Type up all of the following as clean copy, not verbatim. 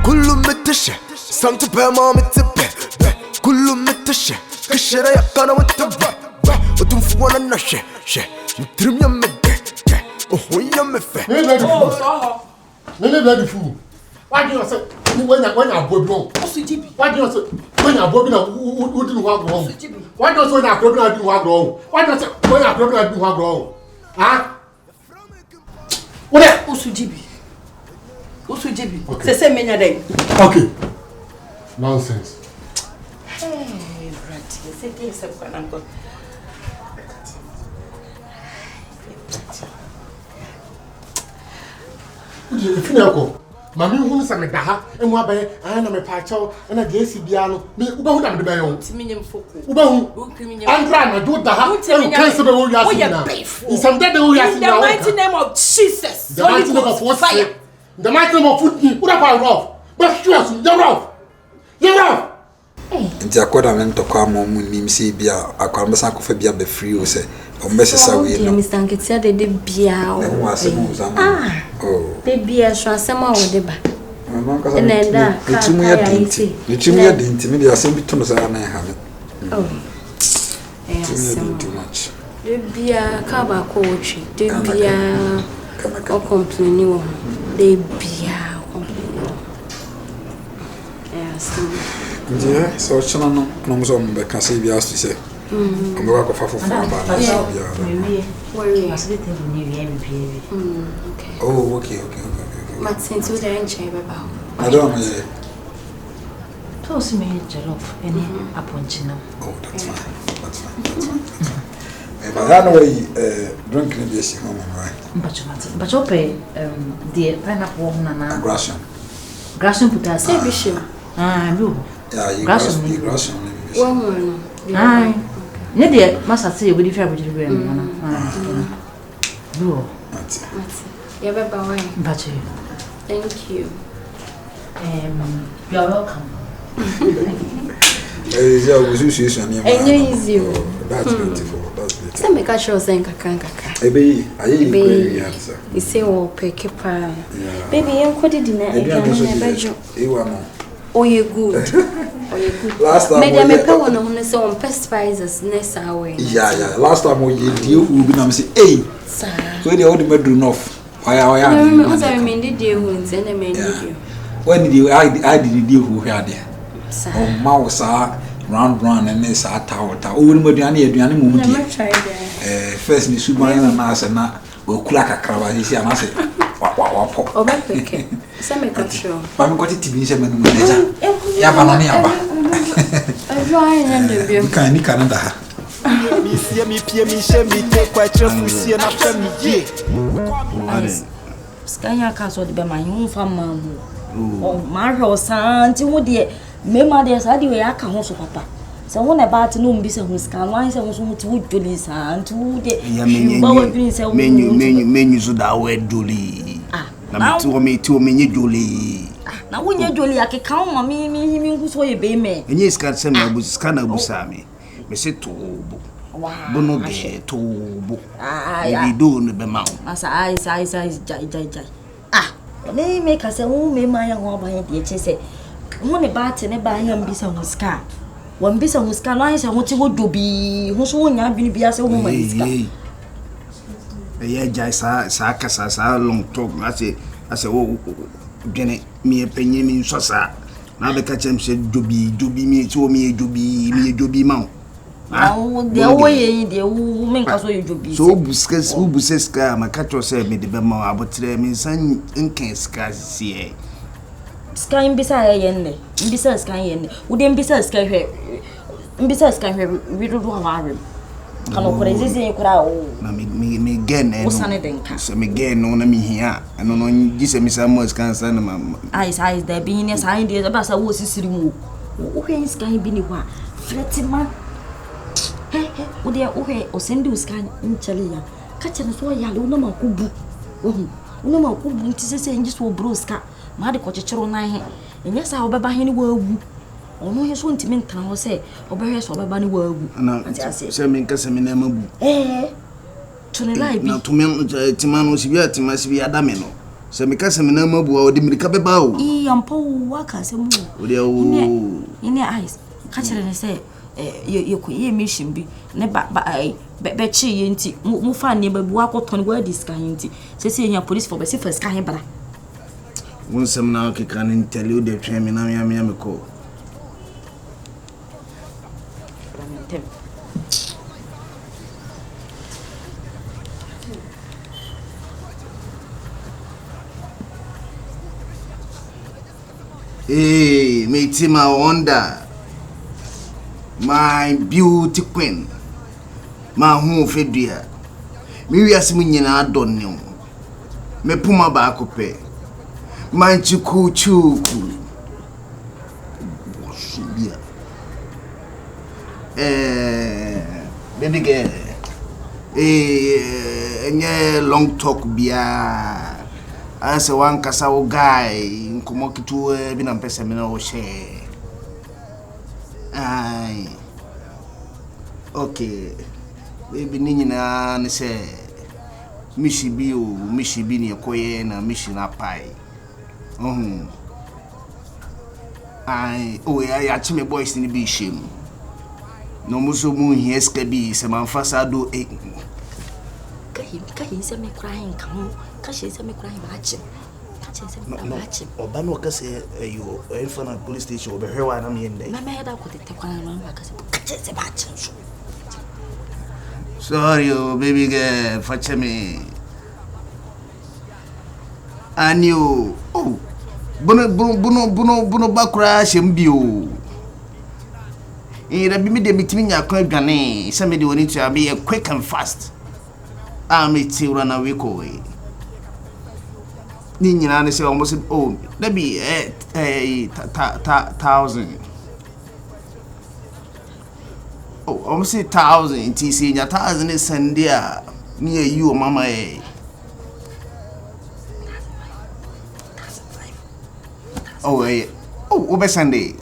كله متشة سانت بما متبه كله متشة كشرة يقنا متبه وتنفوانا النشة نترم يمده وهو يمفه Nene bloody fool. Why do you say when I go wrong? Why do you say when I go who didn't walk wrong? Why do you say when I go didn't walk wrong? Why do you say when I go didn't walk wrong? Huh? What? Usujibi. Say menya day. Okay. Nonsense. Hey, Brad. Say this up when I'm going. If you know, Mammy, who is a medaha, and what by I am a pacho and a JC Biano, me who am the bayon. Timinium folk. I'm trying to do the house and cancel the whole yasina. In some dead who in the mighty name of Jesus. The mighty name of what fire. The mighty name of food, put up our rough. But stress, you're off. You're off. Nti akoda men to kwa mo nim se bia akwamba san ko fa bia be free o se o mesesa we no Mr. Nketia de bia o de bia so asema o de ba na nda ka ntimu ya dinti me dia asem bi to no sa na ha me too much de bia ka ba ko ochi de bia o complain wo de bia yeah, so chana no mo so be ka se bia so se o me wa ko fa fofo ba na so bia worry as the thing ni we be okay oh okay but since we don't change about I don't know to see me jollof any aponchina oh that's fine but anyway drink ni be si home right but open the pineapple na grass puta say bishop blue yeah you grass one ne de masa say we dey fear we dey na blue that's yeah baba why but thank you you are welcome yeah we should see any easy that's beautiful say make sure say kaka ebe ayi very answer you say o peke pa baby em kwodi di na bejo ewa no oh you good last time me pay one on say on pest spices next hour yeah last time we die hu bi na me say eh so dey hold me do enough why I mean the day hu nze na me ndi when did I did die hu hwa dey oh ma sa round and then sa ta o woni aduane mu mu die first ni suban na asa na o kula kakra ba si ana se wa po obepeke se me ka show ba mi ko ti bi se menu mu neja ya ba na ne aba ajwa nya de bi kan ni Canada ha mi sie mi pie mi she mi te kwa trefu sie na fa mi ye skanya ka so de be man hu fa man hu o ma hwe o santi hu de me ma de sa de we aka ho so papa so wona ba ti no mbi se hu ska no an se hu so mu ti wo joli santi hu de ba wo dwin se menyu so da we joli na mi ti o menye joli na wo nye joli akeka o ma mi hu so ye be me enye ska se me abu ska na abu sa me se to bono de to bo e do no be ma asa ai jai ne me ka se wo me ma ya ho ba ye de che se wo ne ba te ne ba ya mbisa hu ska wo mbisa hu ska no an se ho ti wo dobi hu so wo nya bi ni bia se wo ma ska ye jai sa kasa sa long talk ase wo gene mi penye mi so sa na be ka chem se dobi mi ti wo mi dobi ma de wo ye de wo men ka so ye dobi so buska ma ka to se me de be ma abotre mi san nken ska sie ska mbisa ye mbisa ska ye wo de mbisa ska hwe wi do do ha kano kore zizi kura o na me gen no usane denka se me gen no na mi hia eno no gise mi samo scan san na ai da bi ni sai de ba sa wo sisiri mu o hwe scan bi ni wa fretima o de o hwe o sendi scan nchale ya ka che no so ya le no ma kubu no ma kubu nti se nji so bro ska ma de ko chechero na he enya sa obeba he ni wa agu ono he so ntimi ntan ho se obehwe so obeba ni wa agu na se me nka se me na mabu tuni lai bi na tumi timano sibia timasi bi adame no Se me ka se me na mabu o de mirika beba o. Ampo waka se mu. O de o. Ine eyes. Ka kire ne se ye mission bi ne be chi ye nti mu fa ne ba bu akoton go diska nti se nya police for be se first ka he bra. Won sem na ke kan tell you the train me na me ko. Hey, me my wonder. My beauty queen. My home fedria. Me wi asemu nyina adon ne. Me puma ba akope. My chuku. Bosubia. Baby girl. Nye long talk bia. Ase wan kasa wo guy nkomo kitu bi na mpese me na wo share. Ai. Okay. Baby ni nyina ne se mishi bi ni ekoye na mishi na pai. Ai, ya chime boys ni bi shame. No muso mu hieska bi se manfasa do Kahi se me crying come. Kashi se me crying bachi. Kachi se me bachi. Obano kase you infana police station obehwe na me ndai. Na me da ko tete kwana no kase. Kachi se bachi so. Sorry, baby girl, fetch me. And you, Bono bakura shembio. In the bimmy meeting your quick gane, somebody will need to be quick and fast. I'm it to run away. Nina say almost let be 1,000. Oh, almost 1,000. TC, 1,000 is Sandia near you, Mama. Oh, over Sunday.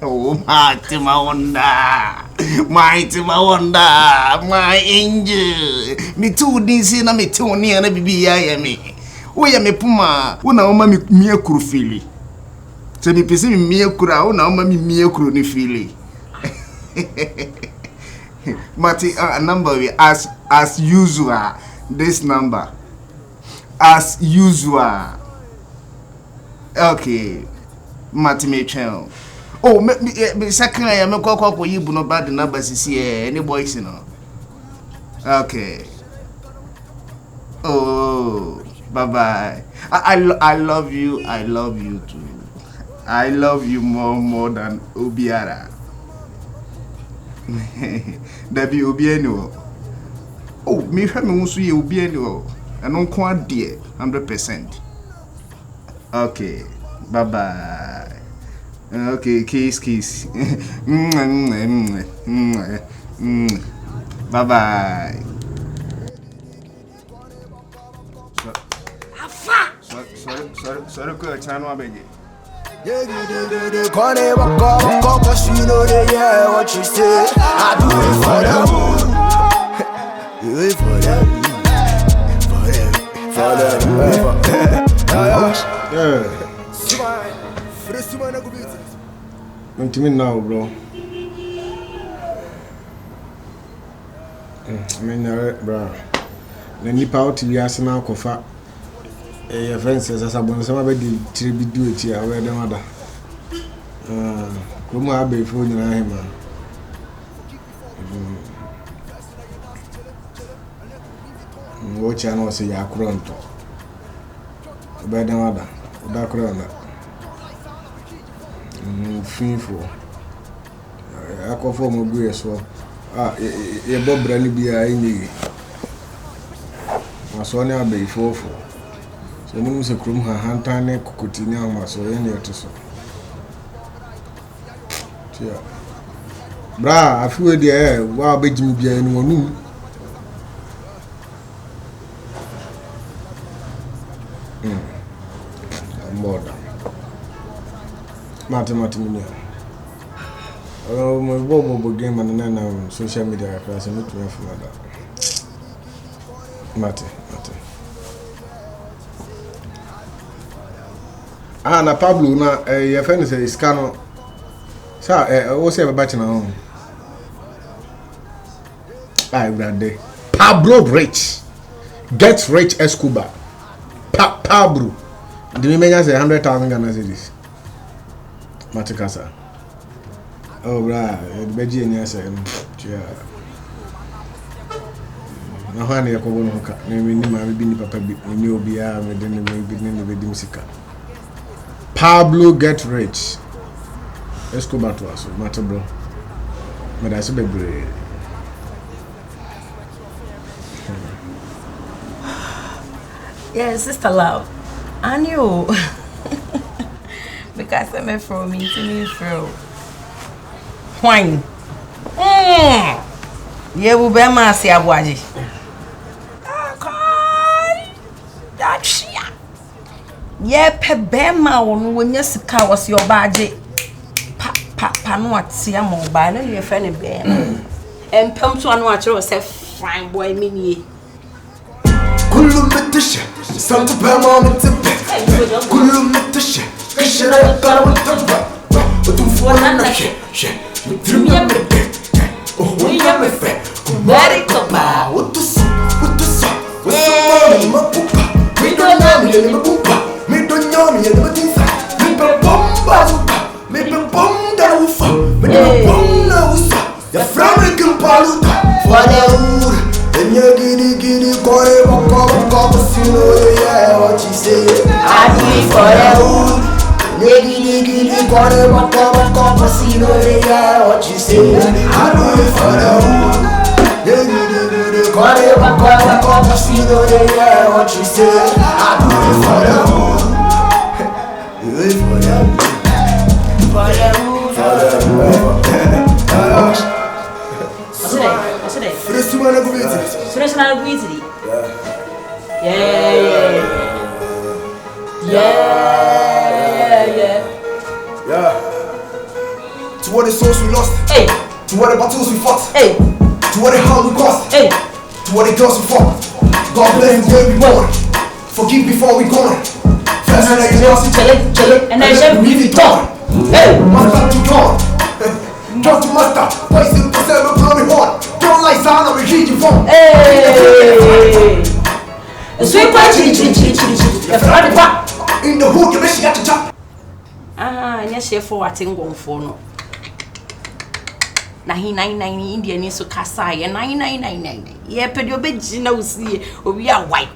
Oh, my angel. Me too, this na me too near the BBI. We are me puma, una oma mi kurufili. So me pesi mi kura, una oma mi kuruni fili. Mati number as usual. This number as usual. Okay, Mati me channel. Oh, me second I am ko you no bad number see any boys you know. Okay. Oh, bye. I love you. I love you too. I love you more than Obiara. Dabi Obiano. Oh, me family wants you Obiano. And on quite dear 100%. Okay, bye. Okay, kiss. Bye. Sorry, channel baby. Cause you know they hear what you say. I do it for them. Do it for them. To me now, bro. I mean, bro. The nipa out we are now kofa. Fences as a bonus, somebody to be do it here. Where the mother? Come on, be phone in him. Watch and say, I couldn't. By the mother, that crown. Fearful. I call for my grace. So, a bob brandy be I need. My son, I'll be 4. So, no, Mr. Krum, her hand tiny cocotina, my so any to so. Bra, I feel the air while begging me anyone. More than Martin. My Bobo game and then on social media class and meet me for that. Martin. Ah, na Pablo na your friend say Scano. Sir, what's your batch now? I brother. Pablo Rich. Get Rich Escobar. Pablo. The women say 100,000 Ghana cedis. Matikasa. Oh, right. The Beji and yes, yeah. Na hwana yako bono hoka. Nimi ni mabibi ni papa bi ni obi ya me de ni mabibi ni be di musika. Pablo Get Rich. Escobar to us, matter bro. But I said bebre. Yeah, sister love. I knew. Because I'm from me to me from. Wine. Yeah, we be ma si abwaji. That's ya. Yeah, pe be ma wonu wonya sika was your baje. Pa no atia mo ba na your friend be. Empem to anu a kire say fine boy me nie. Kullu metisha, santu pe ma metipe. Kullu metisha, kishira karamu tamba. Otu fona na she. Trimia mepe. Oh, we ya mefe. Very copa. Otu so. Ma pupa. Me do nyami ye me pupa. Me do nyami ye me tinsa. Me pe bomba upa. Me pe bomba ufa. Me pe bomba usa. Ya frame kimpaluta. For the wood. And you giddy, kore boko, sino, yeah, what you say. I do it for the hood. Giddy, kore boko, sino, yeah, what you say. I do it for the hood. Giddy, kore boko, sino, yeah, what you say. I do it for the hood. Do it for the hood. Fresh na guitiri. Yeah. To what the souls we lost. Hey. To what the battles we fought. Hey. To what the hell we cost. Hey. To what the girls we fought. God bless the day we born. Forgive before we gone. First like the lost Chale. And I shall be the talk. Hey. Master to God. Talk to master. Why is it percent of glory horn? Don't like sound of a huge phone. Hey. Sweet boy, chili. In the hook, you miss you at the top. Ah, nya chef for what in gon for no. Na hi 99 India ni so kasa ye 9999. Ye pedi obeji na usie obi a why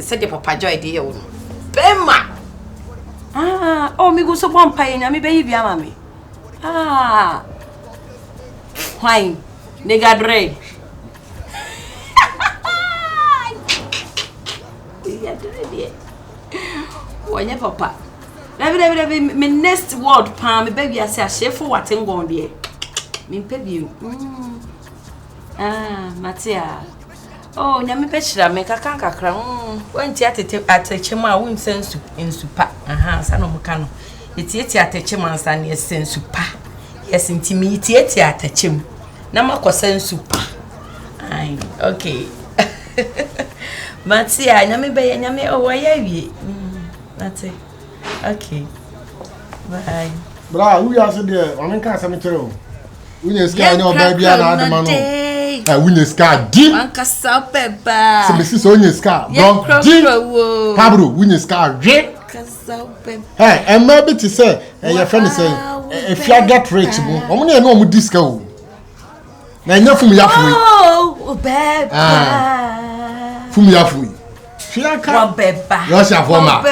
say the papa joy dey here. Bema. Ah, oh mi go so bon pa nya mi be yi bia ma me. Ah. Why? Nigga Dre. Nigga Dre. Wanya papa. Baby, me next word pa me baby I say chef for what in gone there. Me pay Ah, Matia. Oh, nya me pechira me kaka kakra. Wanti atechema won sensu in super. Aha, sa no muka no. Eti atechema nsa ne sensu pa. Yes, intimi eti atechem. Na makosa nsupa. Ai, okay. Matia, nya me be nya me owoya wie. That's okay. Bye. Bra, who you say there? I mean, can't say me true. We need sky no baby and the man. We need sky deep. Anka sapeba. So me see so need sky. Bro, deep. Pablo, we need sky deep. Hey, and maybe to say, your friend say, if you get rich, I'm gonna know with this go. Now you from Yafui. Oh, baby. From Yafui. Russia for ma.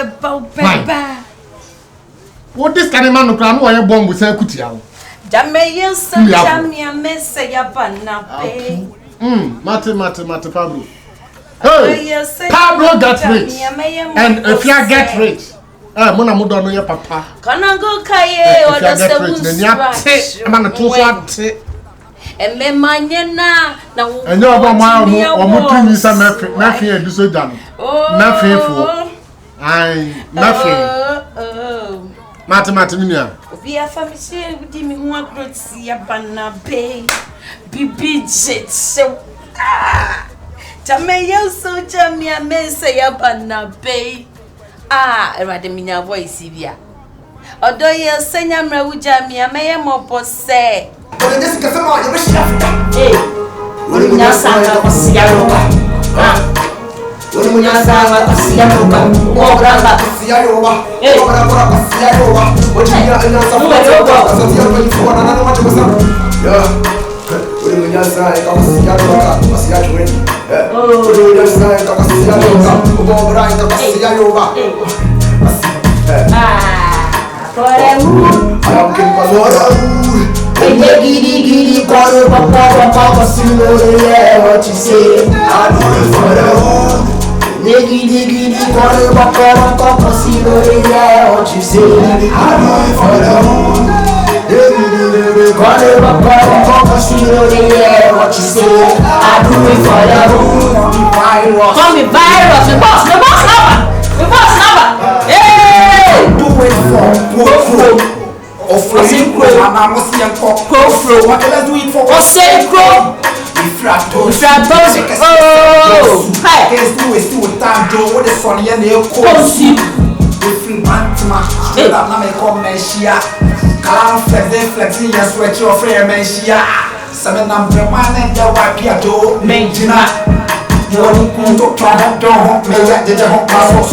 What this kind of man who can wear a bomb with a cutia? Jamaican, Jamia, Messa, Yapana, pay. Mate, Pablo. Hey, Pablo got rich. And if you get rich, Mona Mudo no your papa. Can I go Kaye or the I'm on a 2 and me manana now. And you're about my or Mutu is a nothing and do so done. Nothing for nothing. Mateminia. We are family with me who are great see a banana bay. Bibi jet so. Jamaican so Jamia may say a banana bay. Erade minya voice bia. Odo ye senya mra wuja mi ameye mopo se. Olha desse que sama ya bashafta. Uri minya sanga pasiya roba. Uri munya sanga pasiya roba. Obranga pasiya roba. Obra pasiya roba. Ojinya ina safa roba. Kasatia kwa ifuwa na nana macho basa. Uri munya sanga pasiya roba. Pasiya chweni. Uri munya sanga pasiya roba. Obra pasiya roba. Ayam kin palora. Giddy, corner, papa, see what you say. I do it for the hood. Giddy, corner, papa, see what you say. I do it for the hood. Corner, papa, see what you say. I do it for the hood. Call me virus, the boss number. Hey! Do it for Ofro, I'm a Cofro. What let's do it for Oseko. Ifratos. Oh! Hi! Let's do it to time, Joe. What is funny and they'll call you. If you want to straight up, now make come Meshia. Calam flexing your sweat your fair Meshia. Seven number one and your wife Piato, Mangina. You want to try to do me that did a home pass so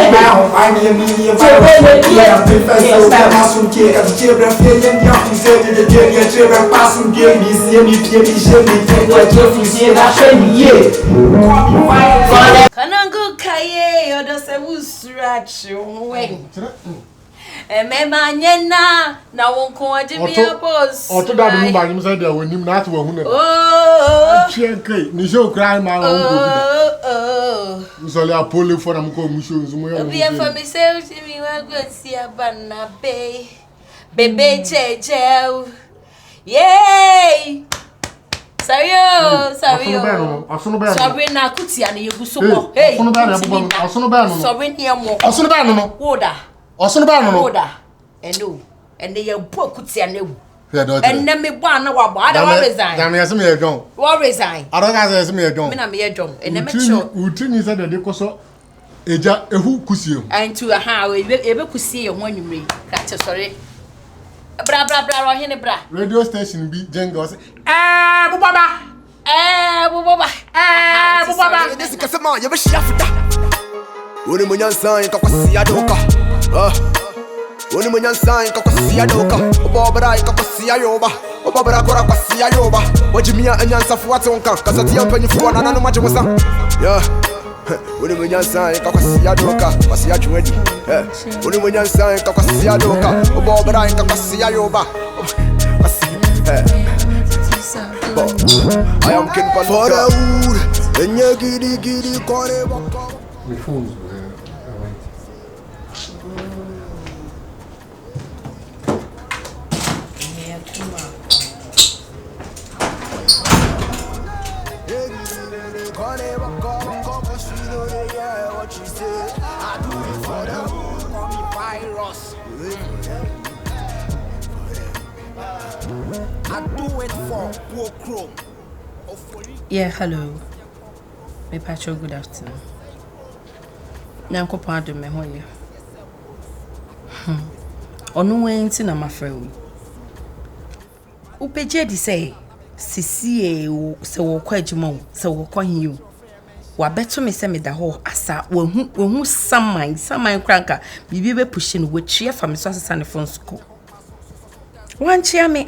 now I mean me professor passum que as children feeling young said the day your children passum game is any PhD what you see that shame Kanango kaye odo se wusrach wen. Mema nyena na wonko ajimi boss. Oto da do mba nyim say dia wonim na ato hu ne. Oh. Chien kai ni show cry ma wonko bi da. Usole apole for am ko mu show nzumo ya. Obi en fami se mi wa gosi abana be. Bebe cheche. Yay! Sorry. Sorry na kutia na yeguso mo. Hey. Osono ba no. Sorry ni mo. Osono ba no. Woda. Osono ba no. Woda. Endo. Ende ye bo kutia na ewu. Ende me bo na wa bo. Ada wa resign. Dan yesi me edon. Wa resign. Ada ga yesi me edon. Me na me edon. Ende me cho. Uti ni say de koso eja ehu kusie. Antu aha we ebe kusie ye ho anwumre. Ka che sorry. Bra ro hene bra. Radio station bi jenga say Bubaba. Bubaba. This is sama ya bashafta. Uri munya sign ka kwasi adoka. Uri munya sign ka kwasi adoka. Obobra ka kwasi ayoba. Obobra kora kwasi ayoba. Wajimia anyansa fuate onka. Kasati ampanyi fuwa na nanu maje musa. Yeah. Uri munya sign ka kwasi adoka. Kwasi achwedi. Uri munya sign ka kwasi adoka. Obobra ka kwasi ayoba. Kwasi. I am king for the wood. And you giddy kore baka. My phone's I do it for poor Chrome. Yeah, hello. My patro, good afternoon. Nanko pardon me hoye. Onu wenti na mafrewi. Upeje di say sisi se wo kwa adwuma wo se wo kwa hiu. Wa beto me se me da ho asa wo hu saman kranka bibi be push no wo tue fa me so asesa ne phone school. Wan chia me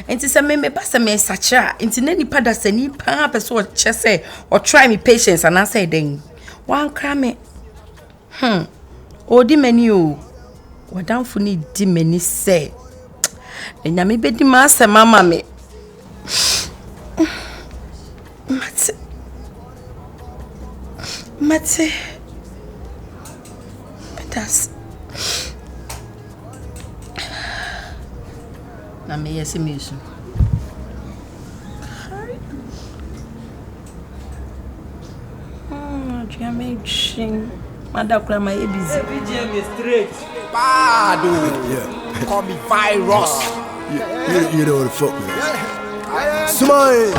enti se me pasa me sacha enti na nipa da se nipa person o che se o try me patience and answer den wan kra me odi mani o wadanfo ni di mani se enya me bedi ma se mama me mate petas na me yesi misu Jamaican Madakura my busy. Straight. Bad. Yeah. Call me virus. Yeah. You know what the fuck, man. Smile.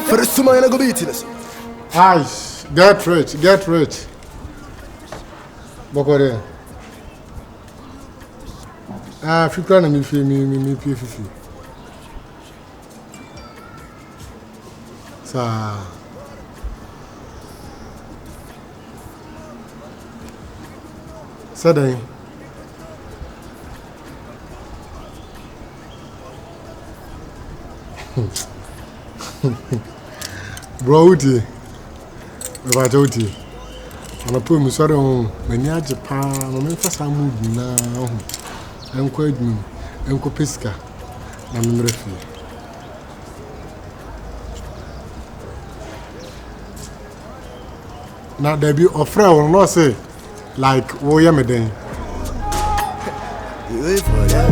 For the smile, I go beat this. Eyes. Get rich. Bokore. Fikra na mi pie fifi. Sa Saday. Bro, uti. Baba joti. Ana po mi sori on, mani age pa, no me fasa mood na ho. Enko admin, enko pesika. Na me mrefi. Na debi ofra won no say like wo ye me den. You wait for that.